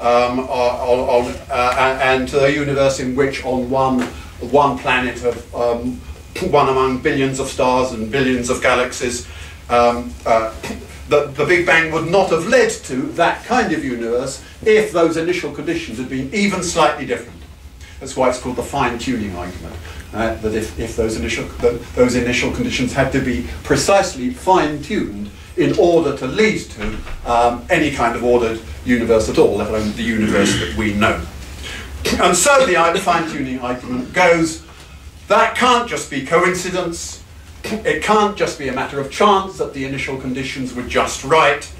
and to a universe in which on one planet of one among billions of stars and billions of galaxies, the Big Bang would not have led to that kind of universe if those initial conditions had been even slightly different. That's why it's called the fine-tuning argument. That if those initial conditions had to be precisely fine-tuned in order to lead to any kind of ordered universe at all, let alone the universe that we know. And so the fine-tuning argument goes, that can't just be coincidence. It can't just be a matter of chance that the initial conditions were just right.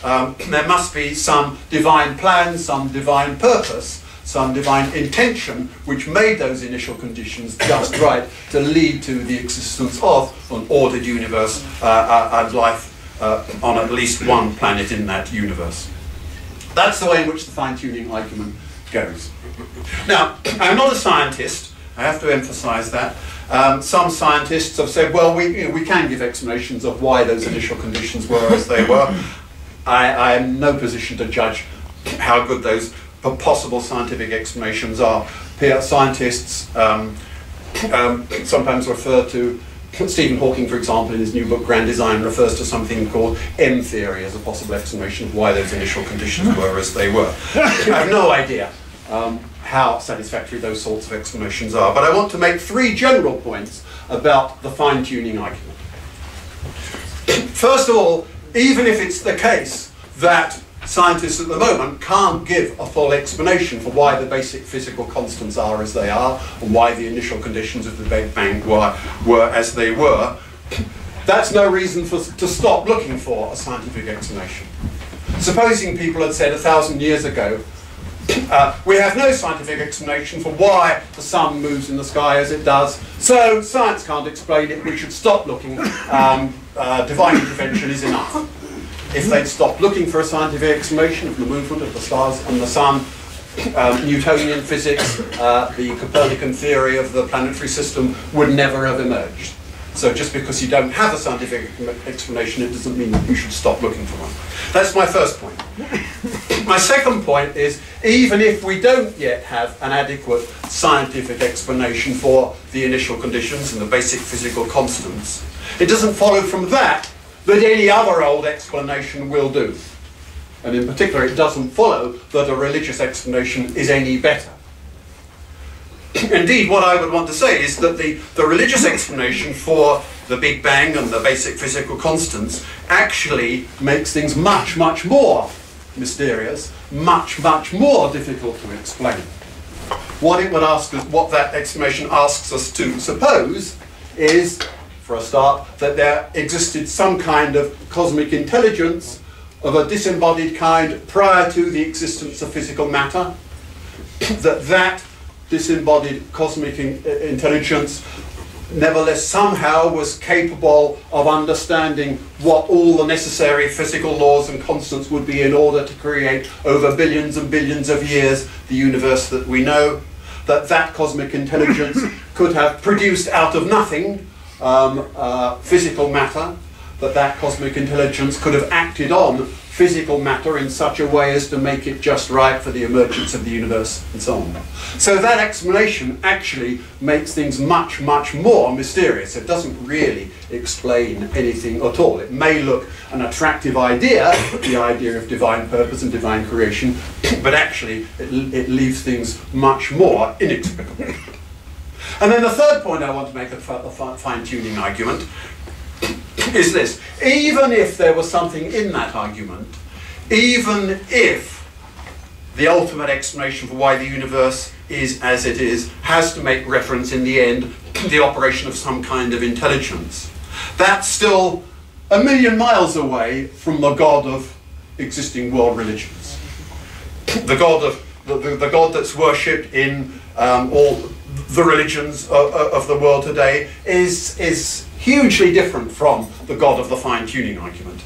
There must be some divine plan, some divine purpose, some divine intention which made those initial conditions just right to lead to the existence of an ordered universe and life on at least one planet in that universe. That's the way in which the fine-tuning argument goes. Now, I'm not a scientist, I have to emphasize that. Some scientists have said, well, we can give explanations of why those initial conditions were as they were. I am in no position to judge how good those possible scientific explanations are. Scientists sometimes refer to, Stephen Hawking, for example, in his new book Grand Design, refers to something called M theory as a possible explanation of why those initial conditions were as they were. I have no idea how satisfactory those sorts of explanations are, but I want to make three general points about the fine-tuning argument. First of all, even if it's the case that scientists at the moment can't give a full explanation for why the basic physical constants are as they are and why the initial conditions of the Big Bang were as they were, that's no reason to stop looking for a scientific explanation. Supposing people had said 1,000 years ago, we have no scientific explanation for why the sun moves in the sky as it does, so science can't explain it, we should stop looking, divine intervention is enough. If they'd stopped looking for a scientific explanation of the movement of the stars and the sun, Newtonian physics, the Copernican theory of the planetary system would never have emerged. So just because you don't have a scientific explanation, it doesn't mean that you should stop looking for one. That's my first point. My second point is, even if we don't yet have an adequate scientific explanation for the initial conditions and the basic physical constants, it doesn't follow from that that any other old explanation will do. And in particular, it doesn't follow that a religious explanation is any better. Indeed, what I would want to say is that the religious explanation for the Big Bang and the basic physical constants actually makes things much, much more mysterious, much, much more difficult to explain. What it would ask us, what that explanation asks us to suppose is, for a start, that there existed some kind of cosmic intelligence of a disembodied kind prior to the existence of physical matter, that disembodied cosmic intelligence nevertheless somehow was capable of understanding what all the necessary physical laws and constants would be in order to create over billions and billions of years the universe that we know, that cosmic intelligence could have produced out of nothing physical matter, that cosmic intelligence could have acted on physical matter in such a way as to make it just right for the emergence of the universe, and so on. So that explanation actually makes things much, much more mysterious. It doesn't really explain anything at all. It may look an attractive idea, the idea of divine purpose and divine creation, but actually it leaves things much more inexplicable. And then the third point I want to make, the fine-tuning argument, is this. Even if there was something in that argument, even if the ultimate explanation for why the universe is as it is has to make reference in the end to the operation of some kind of intelligence, that's still a million miles away from the God of existing world religions. The God that's worshipped in all the religions of the world today is hugely different from the God of the fine-tuning argument.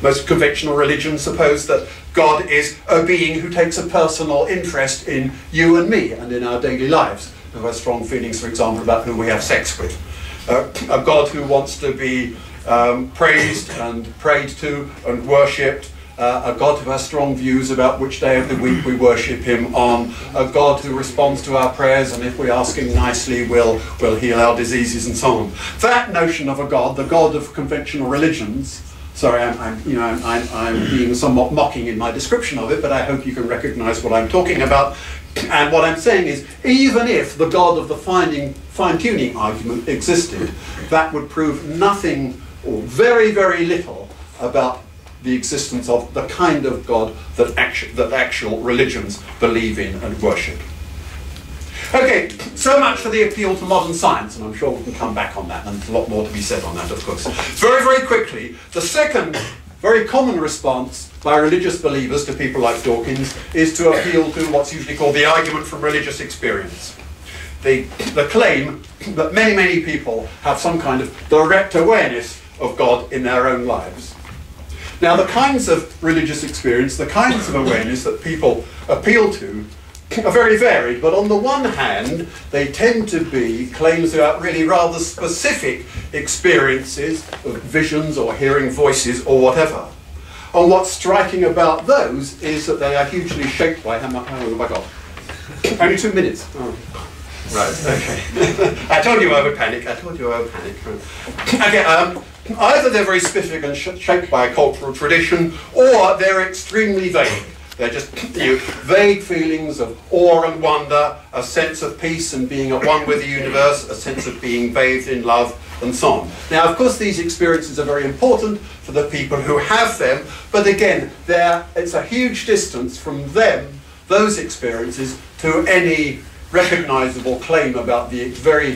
Most conventional religions suppose that God is a being who takes a personal interest in you and me and in our daily lives, who has strong feelings, for example, about who we have sex with. A God who wants to be praised and prayed to and worshipped a God who has strong views about which day of the week we worship him on, a God who responds to our prayers, and if we ask him nicely will heal our diseases and so on. That notion of a God, the God of conventional religions, sorry, I'm being somewhat mocking in my description of it, but I hope you can recognize what I'm talking about. And what I'm saying is, even if the God of the fine-tuning argument existed, that would prove nothing or very, very little about the existence of the kind of God that actual religions believe in and worship. Okay, so much for the appeal to modern science, and I'm sure we can come back on that, and there's a lot more to be said on that, of course. Very, very quickly, the second very common response by religious believers to people like Dawkins is to appeal to what's usually called the argument from religious experience. The claim that many, many people have some kind of direct awareness of God in their own lives. Now, the kinds of religious experience, the kinds of awareness that people appeal to are very varied, but on the one hand, they tend to be claims about really rather specific experiences of visions or hearing voices or whatever. And what's striking about those is that they are hugely shaped by how have I got? Only 2 minutes. Oh. Right, okay. I told you I would panic. Okay, either they're very specific and shaped by a cultural tradition, or they're extremely vague. They're just vague feelings of awe and wonder, a sense of peace and being at one with the universe, a sense of being bathed in love, and so on. Now, of course, these experiences are very important for the people who have them, but again, it's a huge distance from them, those experiences, to any recognizable claim about the very,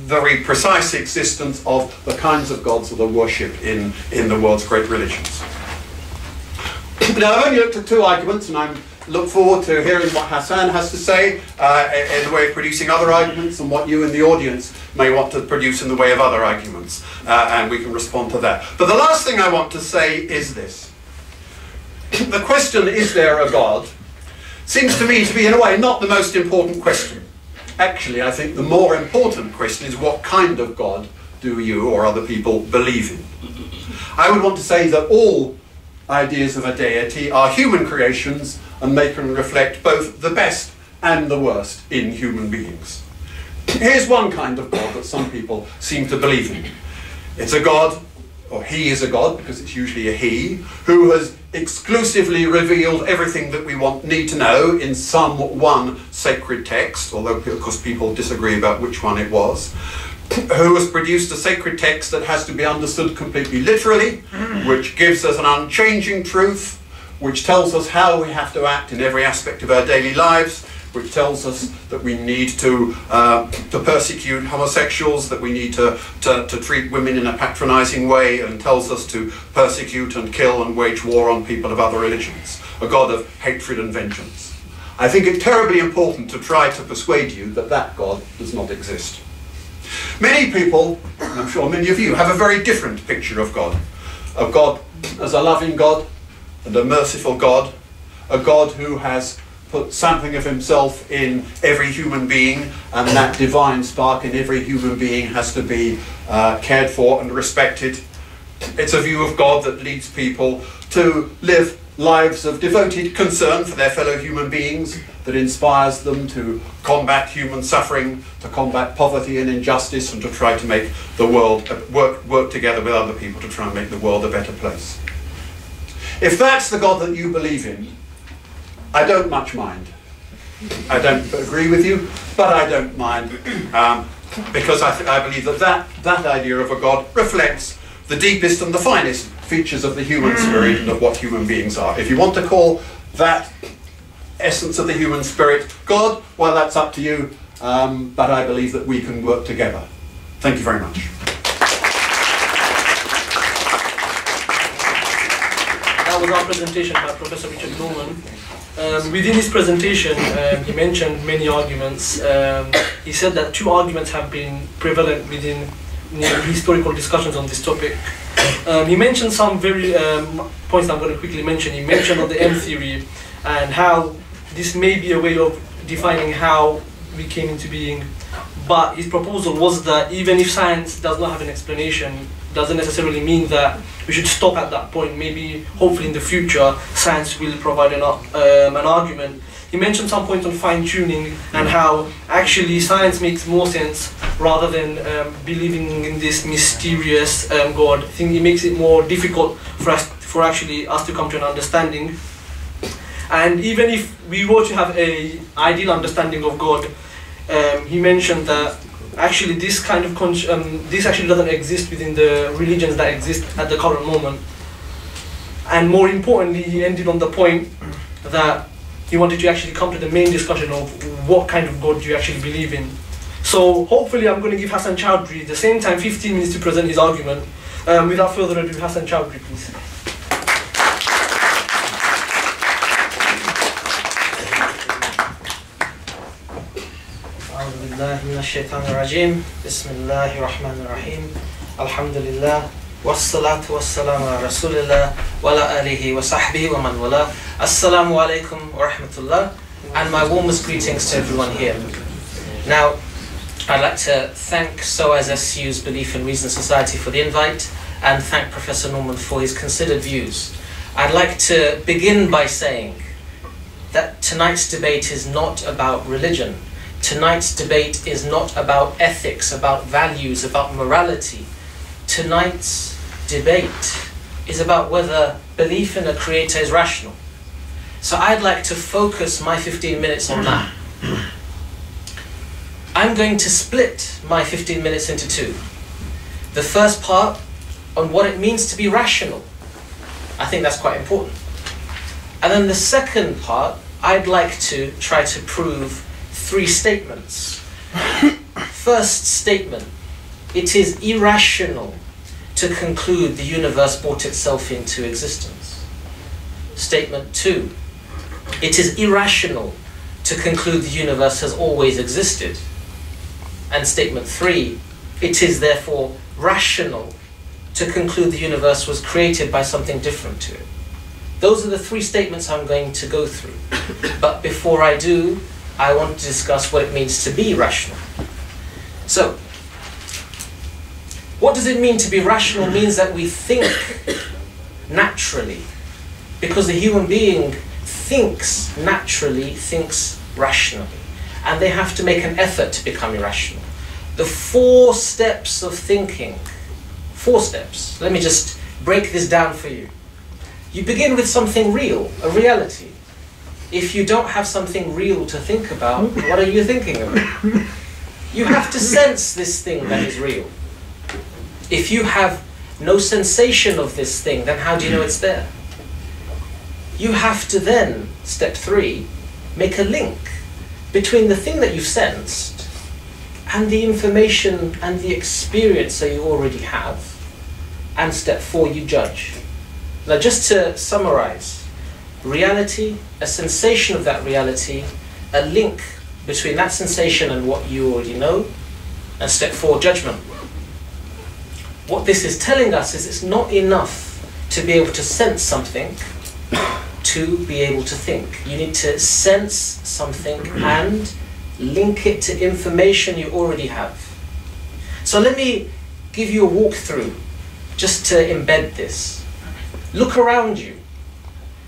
very precise existence of the kinds of gods that are worshipped in the world's great religions. Now, I've only looked at 2 arguments, and I look forward to hearing what Hassan has to say in the way of producing other arguments, and what you in the audience may want to produce in the way of other arguments, and we can respond to that. But the last thing I want to say is this. The question, is there a God, seems to me to be, in a way, not the most important question. Actually, I think the more important question is, what kind of God do you or other people believe in? I would want to say that all ideas of a deity are human creations, and they can reflect both the best and the worst in human beings. Here's one kind of God that some people seem to believe in. It's a God, or he is a God, because it's usually a he, who has exclusively revealed everything that we need to know in some one sacred text, although of course people disagree about which one it was, who has produced a sacred text that has to be understood completely literally, which gives us an unchanging truth, which tells us how we have to act in every aspect of our daily lives, which tells us that we need to persecute homosexuals, that we need to treat women in a patronizing way, and tells us to persecute and kill and wage war on people of other religions. A God of hatred and vengeance. I think it's terribly important to try to persuade you that that God does not exist. Many people, and I'm sure many of you, have a very different picture of God. Of God as a loving God and a merciful God, a God who has put something of himself in every human being, and that divine spark in every human being has to be cared for and respected. It's a view of God that leads people to live lives of devoted concern for their fellow human beings, that inspires them to combat human suffering, to combat poverty and injustice, and to try to make the world, work together with other people to try and make the world a better place. If that's the God that you believe in, I don't much mind. I don't agree with you, but I don't mind, because I believe that idea of a God reflects the deepest and the finest features of the human spirit and of what human beings are. If you want to call that essence of the human spirit God, well, that's up to you, but I believe that we can work together. Thank you very much. That was our presentation by Professor Richard Norman. Within his presentation, he mentioned many arguments. He said that 2 arguments have been prevalent within historical discussions on this topic. He mentioned some very points I'm going to quickly mention. He mentioned on the M theory and how this may be a way of defining how we came into being. But his proposal was that even if science does not have an explanation, doesn't necessarily mean that we should stop at that point. Maybe, hopefully in the future, science will provide an argument. He mentioned some points on fine-tuning and how actually science makes more sense rather than believing in this mysterious God. I think it makes it more difficult for us to come to an understanding. And even if we were to have an ideal understanding of God, he mentioned that actually this kind of this actually doesn't exist within the religions that exist at the current moment. And more importantly, he ended on the point that he wanted to actually come to the main discussion of what kind of God do you actually believe in. So hopefully I'm going to give Hassan Chaudhry at the same time 15 minutes to present his argument. Without further ado, Hassan Chaudhry, please. أعوذ بالله من الشيطان الرجيم بسم الله الرحمن الرحيم الحمد لله والصلاة والسلام على رسول الله وعلى آله وصحبه ومن والاه. Assalamu alaikum wa rahmatullah, and my warmest greetings to everyone here. Now, I'd like to thank SOAS SU's Belief and Reason Society for the invite, and thank Professor Norman for his considered views. I'd like to begin by saying that tonight's debate is not about religion. Tonight's debate is not about ethics, about values, about morality. Tonight's debate is about whether belief in a creator is rational. So I'd like to focus my 15 minutes on that. I'm going to split my 15 minutes into two. The first part on what it means to be rational. I think that's quite important. And then the second part, I'd like to try to prove three statements. First statement, it is irrational to conclude the universe brought itself into existence. Statement two, it is irrational to conclude the universe has always existed. And statement three, it is therefore rational to conclude the universe was created by something different to it. Those are the three statements I'm going to go through. But before I do, I want to discuss what it means to be rational. So, what does it mean to be rational? It means that we think naturally. Because the human being thinks naturally, thinks rationally. And they have to make an effort to become irrational. The 4 steps of thinking, 4 steps. Let me just break this down for you. You begin with something real, a reality. If you don't have something real to think about, what are you thinking about? You have to sense this thing that is real. If you have no sensation of this thing, then how do you know it's there? You have to then, step 3, make a link between the thing that you've sensed and the information and the experience that you already have. And step 4, you judge. Now just to summarize, reality, a sensation of that reality, a link between that sensation and what you already know, and step 4, judgment. What this is telling us is it's not enough to be able to sense something to be able to think. You need to sense something and link it to information you already have. So let me give you a walkthrough just to embed this. Look around you.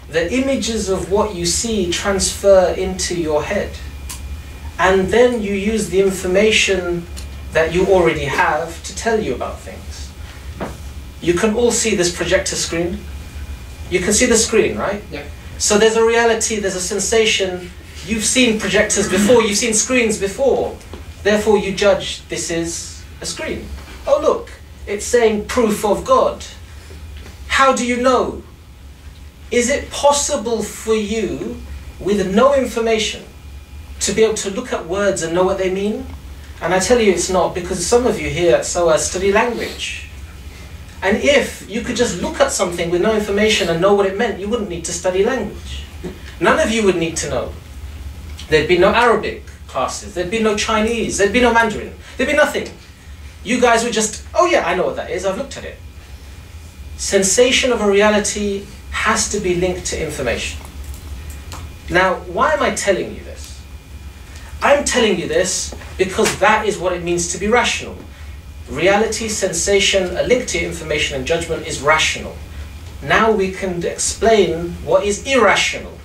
The images of what you see transfer into your head. And then you use the information that you already have to tell you about things. You can all see this projector screen. You can see the screen, right? Yeah. So there's a reality, there's a sensation. You've seen projectors before, you've seen screens before. Therefore you judge this is a screen. Oh look, it's saying proof of God. How do you know? Is it possible for you, with no information, to be able to look at words and know what they mean? And I tell you it's not, because some of you here at SOAS study language. And if you could just look at something with no information and know what it meant, you wouldn't need to study language. None of you would need to know. There'd be no Arabic classes, there'd be no Chinese, there'd be no Mandarin, there'd be nothing. You guys would just, oh yeah, I know what that is, I've looked at it. Sensation of a reality has to be linked to information. Now, why am I telling you this? I'm telling you this because that is what it means to be rational. reality, sensation, a link to information and judgment is rational. Now we can explain what is irrational.